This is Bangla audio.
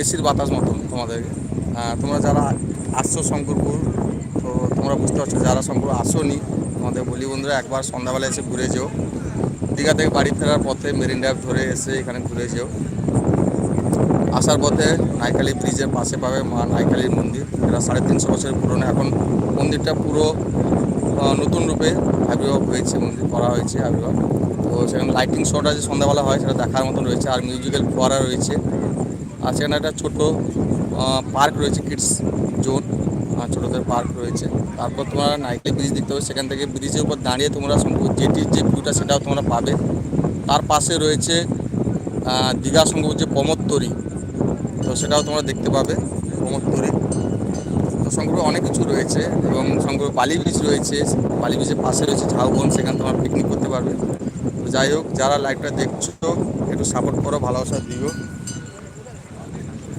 এসির বাতাস মতন তোমাদেরকে। তোমরা যারা আসছো শঙ্করপুর, তো তোমরা বুঝতে পারছো, যারা শঙ্করপুর আসোনি তোমাদের বলি বন্ধুরা, একবার সন্ধ্যাবেলা এসে ঘুরে যেও। দীঘা থেকে বাড়ি ফেরার পথে মেরিন ড্রাইভ ধরে এসে এখানে ঘুরে যেও। আসার পথে নাইখালি ব্রিজের পাশে পাবে মা নাইখালির মন্দির। এটা 350 বছরের পুরনো। এখন মন্দিরটা পুরো নতুন রূপে আবির্ভাব হয়েছে, মন্দির করা হয়েছে আবির্ভাব। তো সেখানে লাইটিং শোটা যে সন্ধ্যাবেলা হয় সেটা দেখার মতন রয়েছে, আর মিউজিক্যাল ফোয়ারা রয়েছে। আর সেখানে একটা ছোটো পার্ক রয়েছে, কিডস জোন, ছোটোদের পার্ক রয়েছে। তারপর তোমরা নাইখালি ব্রিজ দেখতে হবে, সেখান থেকে ব্রিজের উপর দাঁড়িয়ে তোমরা জেটির যে ভিউটা সেটাও তোমরা পাবে। তার পাশে রয়েছে দীঘা শঙ্করপুর যে প্রমোদতরী, তো সেটাও তোমরা দেখতে পাবে, প্রমোদতরী। তো শঙ্করপুরে অনেক কিছু রয়েছে, এবং শঙ্করপুর বালি বিচ রয়েছে, বালি বিচের পাশে রয়েছে ঝাউবন, সেখানে তোমরা পিকনিক করতে পারবে। তো যাই হোক, যারা লাইভটা দেখছো একটু সাপোর্ট করো, ভালোবাসা দিও।